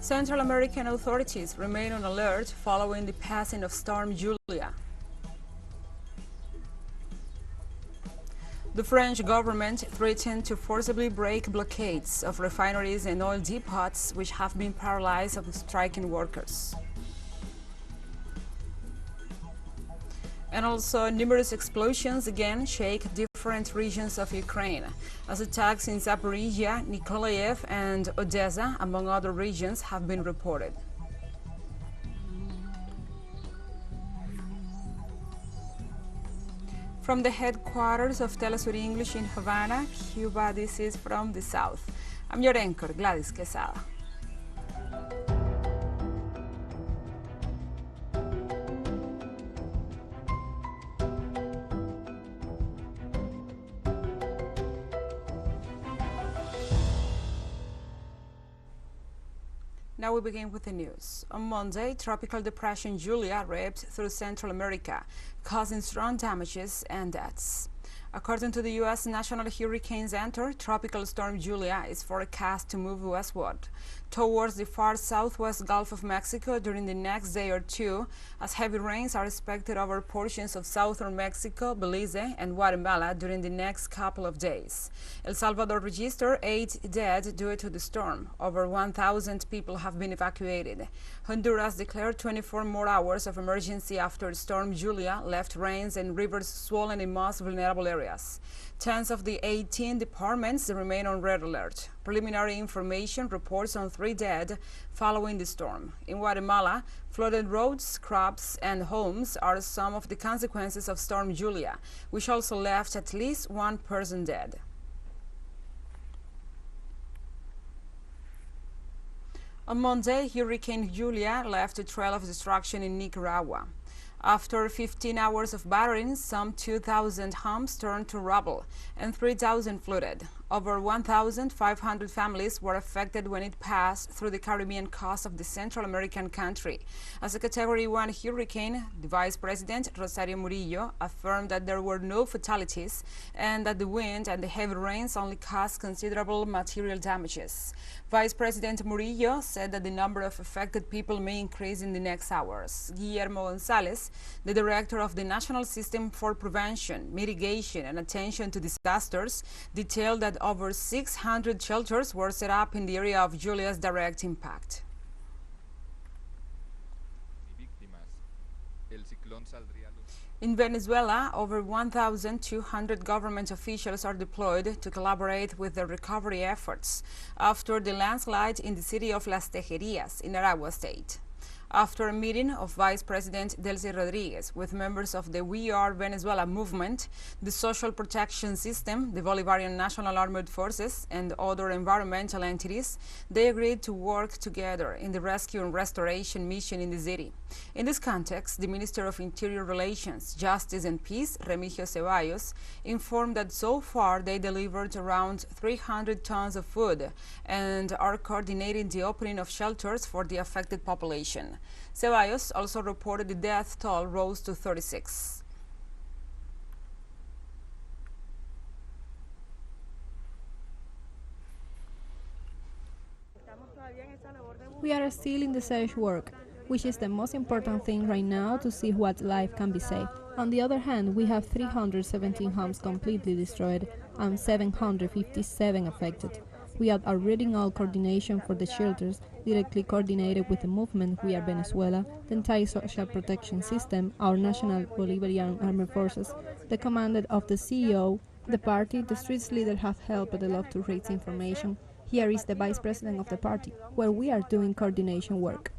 Central American authorities remain on alert following the passing of Storm Julia. The French government threatened to forcibly break blockades of refineries and oil depots, which have been paralyzed of striking workers. And also, numerous explosions again shake different regions of Ukraine, as attacks in Zaporizhia, Nikolaev, and Odessa, among other regions, have been reported. From the headquarters of TeleSUR English in Havana, Cuba, this is From the South. I'm your anchor, Gladys Quesada. Now we begin with the news. On Monday, Tropical Depression Julia ripped through Central America, causing strong damages and deaths. According to the U.S. National Hurricane Center, Tropical Storm Julia is forecast to move westward towards the far southwest Gulf of Mexico during the next day or two, as heavy rains are expected over portions of southern Mexico, Belize, and Guatemala during the next couple of days. El Salvador registered 8 dead due to the storm. Over 1,000 people have been evacuated. Honduras declared 24 more hours of emergency after Storm Julia left rains and rivers swollen in most vulnerable areas. 10 of the 18 departments remain on red alert. Preliminary information reports on 3 dead following the storm. In Guatemala, flooded roads, crops, and homes are some of the consequences of Storm Julia, which also left at least 1 person dead. On Monday, Hurricane Julia left a trail of destruction in Nicaragua. After 15 hours of battering, some 2,000 homes turned to rubble and 3,000 flooded. Over 1,500 families were affected when it passed through the Caribbean coast of the Central American country. As a Category 1 hurricane, the Vice President, Rosario Murillo, affirmed that there were no fatalities and that the wind and the heavy rains only caused considerable material damages. Vice President Murillo said that the number of affected people may increase in the next hours. Guillermo Gonzalez, the director of the National System for Prevention, Mitigation, and Attention to Disasters, detailed that over 600 shelters were set up in the area of Julia's direct impact. In Venezuela, over 1,200 government officials are deployed to collaborate with the recovery efforts after the landslide in the city of Las Tejerias in Aragua State. After a meeting of Vice President Delcy Rodriguez with members of the We Are Venezuela movement, the Social Protection System, the Bolivarian National Armed Forces, and other environmental entities, they agreed to work together in the rescue and restoration mission in the city. In this context, the Minister of Interior Relations, Justice and Peace, Remigio Ceballos, informed that so far they delivered around 300 tons of food and are coordinating the opening of shelters for the affected population. Ceballos also reported the death toll rose to 36. We are still in the search work, which is the most important thing right now to see what life can be saved. On the other hand, we have 317 homes completely destroyed and 757 affected. We are already in all coordination for the shelters, directly coordinated with the movement We Are Venezuela, the entire social protection system, our national Bolivarian armed forces, the commander of the CEO, the party, the streets leaders have helped a lot to raise information. Here is the vice president of the party, where we are doing coordination work.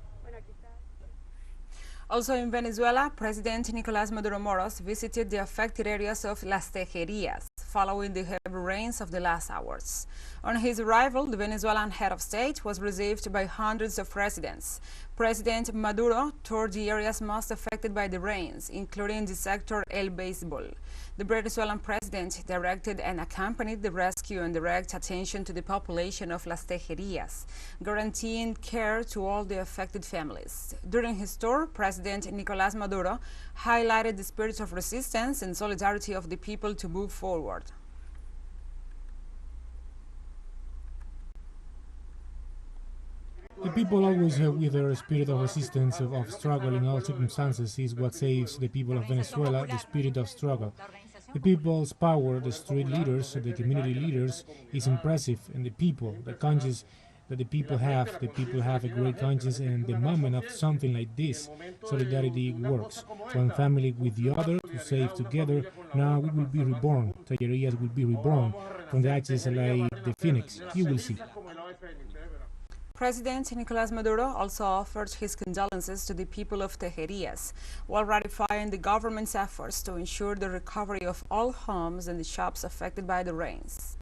Also in Venezuela, President Nicolás Maduro Moros visited the affected areas of Las Tejerias following the heavy rains of the last hours. On his arrival, the Venezuelan head of state was received by hundreds of residents. President Maduro toured the areas most affected by the rains, including the sector El Beisbol. The Venezuelan president directed and accompanied the rescue and direct attention to the population of Las Tejerias, guaranteeing care to all the affected families. During his tour, President Nicolás Maduro highlighted the spirit of resistance and solidarity of the people to move forward. people always with their spirit of resistance, of struggle in all circumstances, is what saves the people of Venezuela, the spirit of struggle. The people's power, the street leaders, the community leaders, is impressive, and the people, the conscience that the people have a great conscience, and the moment of something like this, solidarity works. One family with the other to save together. Now we will be reborn. Tallerías will be reborn from the ashes like the phoenix. You will see. President Nicolas Maduro also offered his condolences to the people of Tejerías, while ratifying the government's efforts to ensure the recovery of all homes and the shops affected by the rains.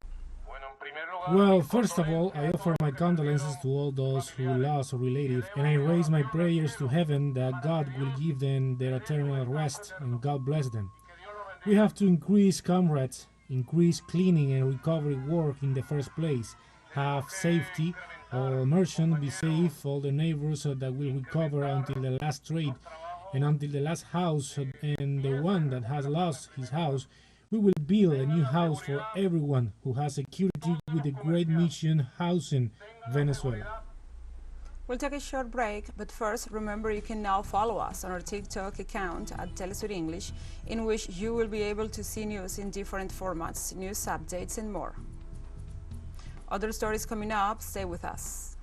Well, first of all, I offer my condolences to all those who lost a relative, and I raise my prayers to heaven that God will give them their eternal rest and God bless them. We have to increase comrades, increase cleaning and recovery work in the first place, have safety, all merchants be safe, all the neighbors that will recover until the last trade and until the last house, and the one that has lost his house, we will build a new house for everyone who has security with the great mission housing Venezuela. We'll take a short break, but first remember you can now follow us on our TikTok account at TeleSUR English, in which you will be able to see news in different formats, news updates and more. Other stories coming up, stay with us.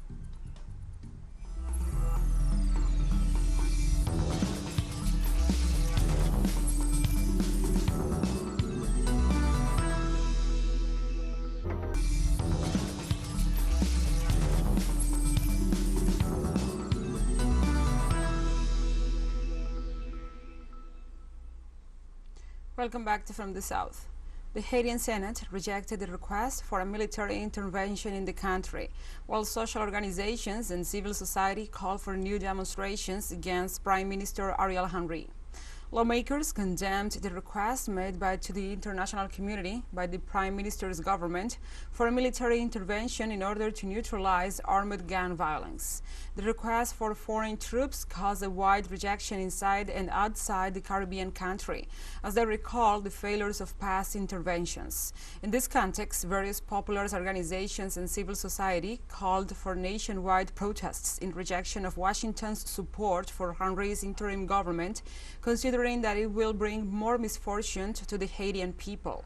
Welcome back to From the South. The Haitian Senate rejected the request for a military intervention in the country, while social organizations and civil society call for new demonstrations against Prime Minister Ariel Henry. Lawmakers condemned the request made to the international community by the Prime Minister's government for a military intervention in order to neutralize armed gun violence. The request for foreign troops caused a wide rejection inside and outside the Caribbean country, as they recall the failures of past interventions. In this context, various popular organizations and civil society called for nationwide protests in rejection of Washington's support for Henry's interim government, considering that it will bring more misfortune to the Haitian people.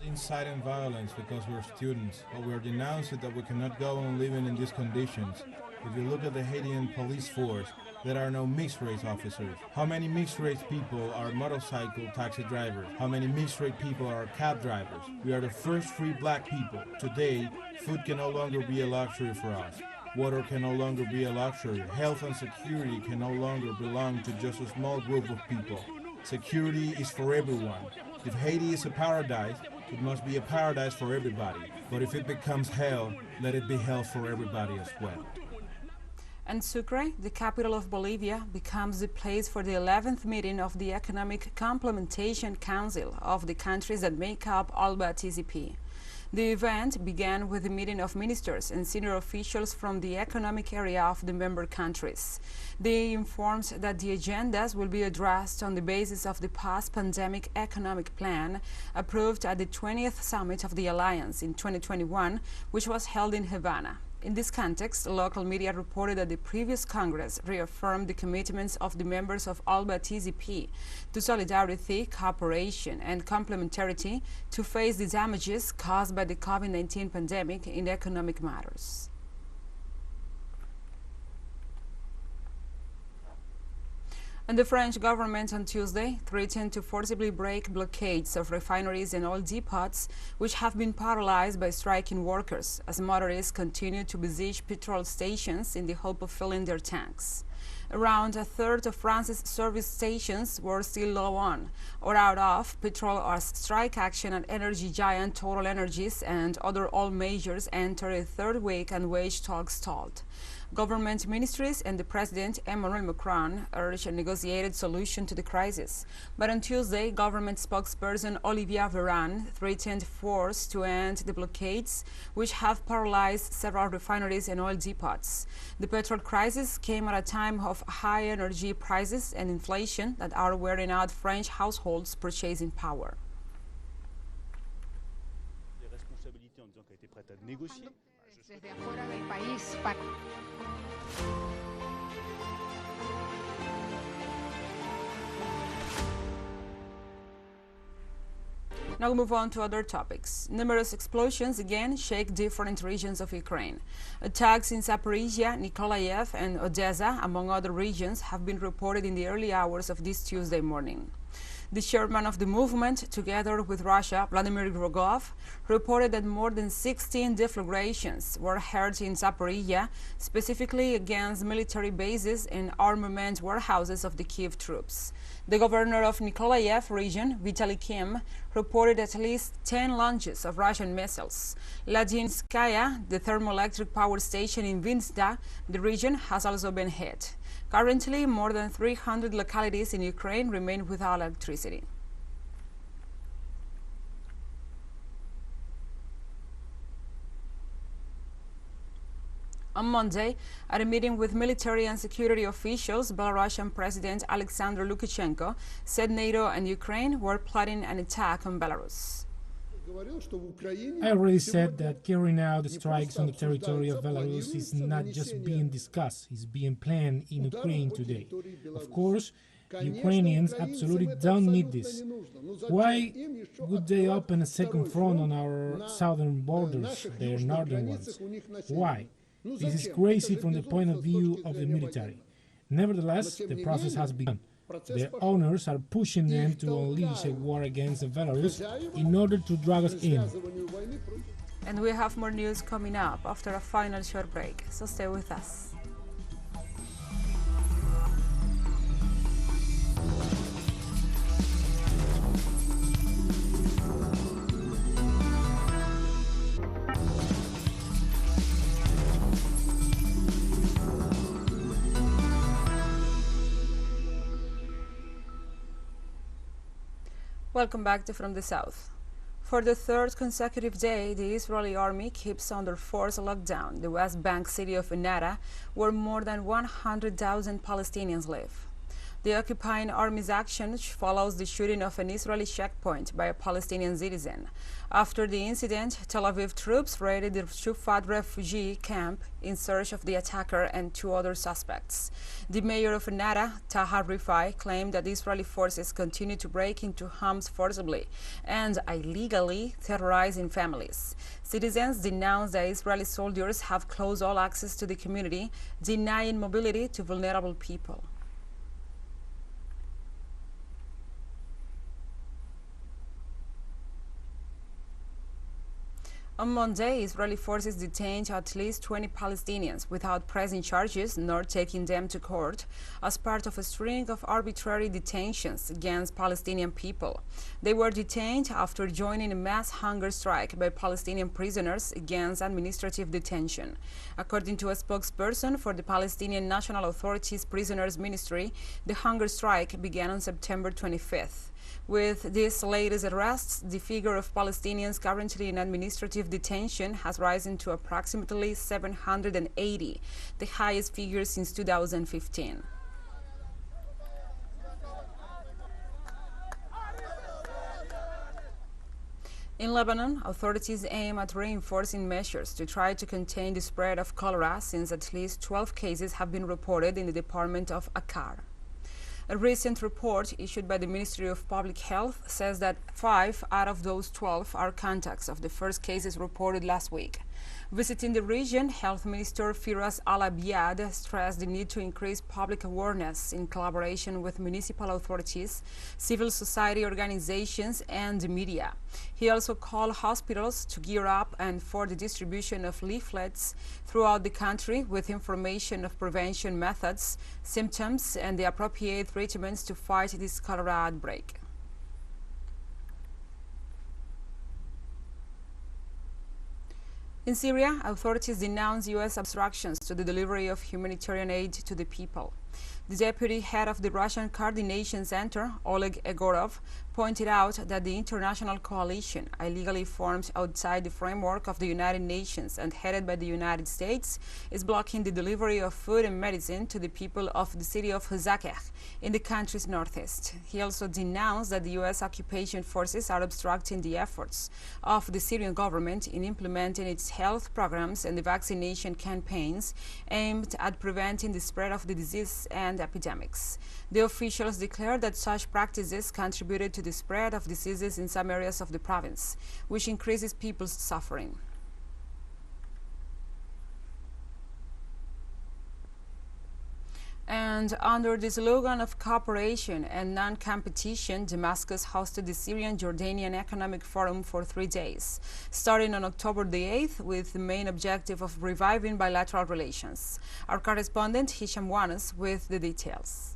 Inciting violence because we're students, but we're denouncing that we cannot go on living in these conditions. If you look at the Haitian police force, there are no mixed-race officers. How many mixed-race people are motorcycle taxi drivers? How many mixed-race people are cab drivers? We are the first free black people. Today, food can no longer be a luxury for us. Water can no longer be a luxury. Health and security can no longer belong to just a small group of people. Security is for everyone. If Haiti is a paradise, it must be a paradise for everybody. But if it becomes hell, let it be hell for everybody as well. And Sucre, the capital of Bolivia, becomes the place for the 11th meeting of the Economic Complementation Council of the countries that make up ALBA TCP. The event began with a meeting of ministers and senior officials from the economic area of the member countries. They informed that the agendas will be addressed on the basis of the post-pandemic economic plan approved at the 20th Summit of the Alliance in 2021, which was held in Havana. In this context, local media reported that the previous Congress reaffirmed the commitments of the members of ALBA TCP to solidarity, cooperation, and complementarity to face the damages caused by the COVID-19 pandemic in economic matters. And the French government on Tuesday threatened to forcibly break blockades of refineries and oil depots, which have been paralyzed by striking workers, as motorists continue to besiege petrol stations in the hope of filling their tanks. Around a third of France's service stations were still low on or out of petrol as strike action at energy giant Total Energies and other oil majors enter a third week and wage talks stalled. Government ministries and the President Emmanuel Macron urged a negotiated solution to the crisis. But on Tuesday, government spokesperson Olivier Véran threatened force to end the blockades, which have paralyzed several refineries and oil depots. The petrol crisis came at a time of high energy prices and inflation that are wearing out French households' purchasing power. Now we move on to other topics. Numerous explosions again shake different regions of Ukraine. Attacks in Zaporizhia, Nikolaev, and Odessa, among other regions, have been reported in the early hours of this Tuesday morning. The chairman of the movement, together with Russia, Vladimir Rogov, reported that more than 16 deflagrations were heard in Zaporizhia, specifically against military bases and armament warehouses of the Kiev troops. The governor of Nikolaev region, Vitaly Kim, reported at least 10 launches of Russian missiles. Ladinskaya, the thermoelectric power station in Vinsda, the region, has also been hit. Currently, more than 300 localities in Ukraine remain without electricity. On Monday, at a meeting with military and security officials, Belarusian President Alexander Lukashenko said NATO and Ukraine were plotting an attack on Belarus. I already said that carrying out the strikes on the territory of Belarus is not just being discussed, it's being planned in Ukraine today. Of course, Ukrainians absolutely don't need this. Why would they open a second front on our southern borders, their northern ones? Why? This is crazy from the point of view of the military. Nevertheless, the process has begun. Their owners are pushing them to unleash a war against Belarus in order to drag us in. And we have more news coming up after a final short break, so stay with us. Welcome back to From the South. For the third consecutive day, the Israeli army keeps under forced lockdown the West Bank city of Enara, where more than 100,000 Palestinians live. The occupying army's action follows the shooting of an Israeli checkpoint by a Palestinian citizen. After the incident, Tel Aviv troops raided the Shufat refugee camp in search of the attacker and 2 other suspects. The mayor of Enara, Taha Rifai, claimed that Israeli forces continue to break into homes forcibly and illegally terrorizing families. Citizens denounced that Israeli soldiers have closed all access to the community, denying mobility to vulnerable people. On Monday, Israeli forces detained at least 20 Palestinians without pressing charges nor taking them to court as part of a string of arbitrary detentions against Palestinian people. They were detained after joining a mass hunger strike by Palestinian prisoners against administrative detention. According to a spokesperson for the Palestinian National Authority's Prisoners Ministry, the hunger strike began on September 25th. With these latest arrests, the figure of Palestinians currently in administrative detention has risen to approximately 780, the highest figure since 2015. In Lebanon, authorities aim at reinforcing measures to try to contain the spread of cholera, since at least 12 cases have been reported in the department of Akkar. A recent report issued by the Ministry of Public Health says that 5 out of those 12 are contacts of the first cases reported last week. Visiting the region, Health Minister Firas Al-Abiad stressed the need to increase public awareness in collaboration with municipal authorities, civil society organizations, and the media. He also called hospitals to gear up and for the distribution of leaflets throughout the country with information of prevention methods, symptoms, and the appropriate treatments to fight this cholera outbreak. In Syria, authorities denounce U.S. obstructions to the delivery of humanitarian aid to the people. The deputy head of the Russian Coordination Center, Oleg Egorov, pointed out that the international coalition, illegally formed outside the framework of the United Nations and headed by the United States, is blocking the delivery of food and medicine to the people of the city of Zakher in the country's northeast. He also denounced that the U.S. occupation forces are obstructing the efforts of the Syrian government in implementing its health programs and the vaccination campaigns aimed at preventing the spread of the disease and epidemics. The officials declared that such practices contributed to the spread of diseases in some areas of the province, which increases people's suffering. And under the slogan of cooperation and non-competition, Damascus hosted the Syrian-Jordanian Economic Forum for 3 days, starting on October the 8th with the main objective of reviving bilateral relations. Our correspondent Hisham Wanas with the details.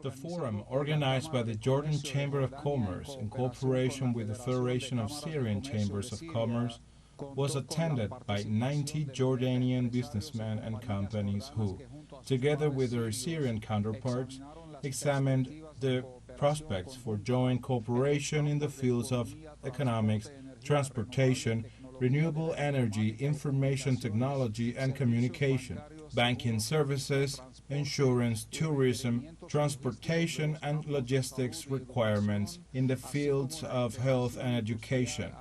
The forum, organized by the Jordan Chamber of Commerce in cooperation with the Federation of Syrian Chambers of Commerce, was attended by 90 Jordanian businessmen and companies who, together with their Syrian counterparts, examined the prospects for joint cooperation in the fields of economics, transportation, renewable energy, information technology and communication, banking services, insurance, tourism, transportation and logistics requirements in the fields of health and education,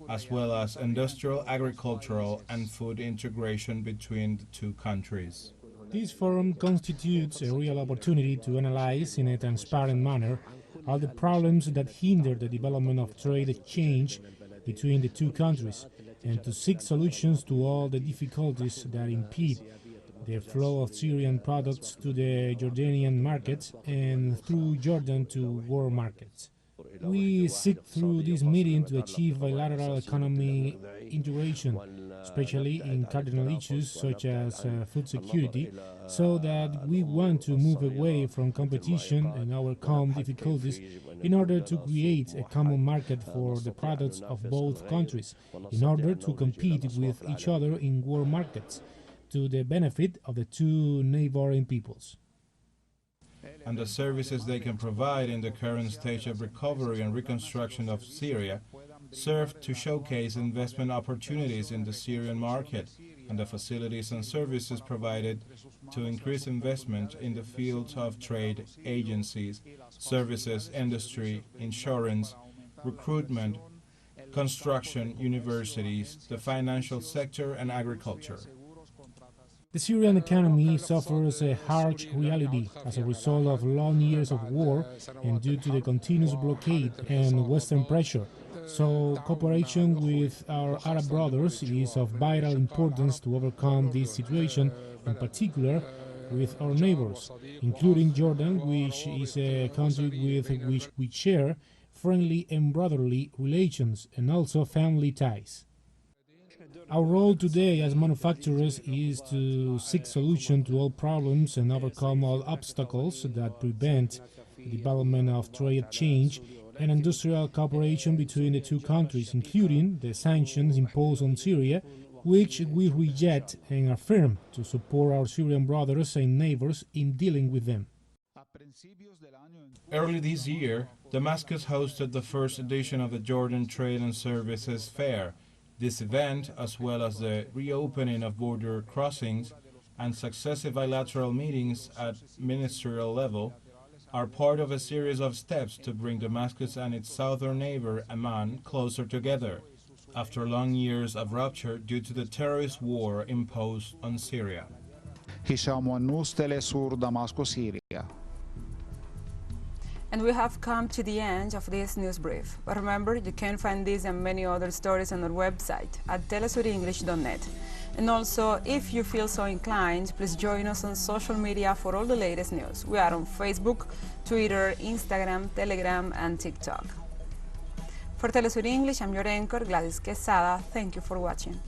as well as industrial, agricultural and food integration between the two countries. This forum constitutes a real opportunity to analyze in a transparent manner all the problems that hinder the development of trade exchange between the two countries and to seek solutions to all the difficulties that impede the flow of Syrian products to the Jordanian markets and through Jordan to world markets. We seek through this meeting to achieve bilateral economic integration, especially in cardinal issues such as food security, so that we want to move away from competition and overcome difficulties in order to create a common market for the products of both countries, in order to compete with each other in world markets, to the benefit of the two neighboring peoples. And the services they can provide in the current stage of recovery and reconstruction of Syria serve to showcase investment opportunities in the Syrian market and the facilities and services provided to increase investment in the fields of trade, agencies, services, industry, insurance, recruitment, construction, universities, the financial sector and agriculture. The Syrian economy suffers a harsh reality as a result of long years of war and due to the continuous blockade and Western pressure. So cooperation with our Arab brothers is of vital importance to overcome this situation, in particular with our neighbors, including Jordan, which is a country with which we share friendly and brotherly relations and also family ties. Our role today as manufacturers is to seek solutions to all problems and overcome all obstacles that prevent the development of trade exchange and industrial cooperation between the two countries, including the sanctions imposed on Syria, which we reject and affirm to support our Syrian brothers and neighbors in dealing with them. Early this year, Damascus hosted the first edition of the Jordan Trade and Services Fair. This event, as well as the reopening of border crossings and successive bilateral meetings at ministerial level, are part of a series of steps to bring Damascus and its southern neighbor, Amman, closer together, after long years of rupture due to the terrorist war imposed on Syria. Hisham Wanas, TeleSUR, Damascus, Syria. And we have come to the end of this news brief. But remember, you can find these and many other stories on our website at telesurenglish.net. And also, if you feel so inclined, please join us on social media for all the latest news. We are on Facebook, Twitter, Instagram, Telegram, and TikTok. For TeleSUR English, I'm your anchor, Gladys Quesada. Thank you for watching.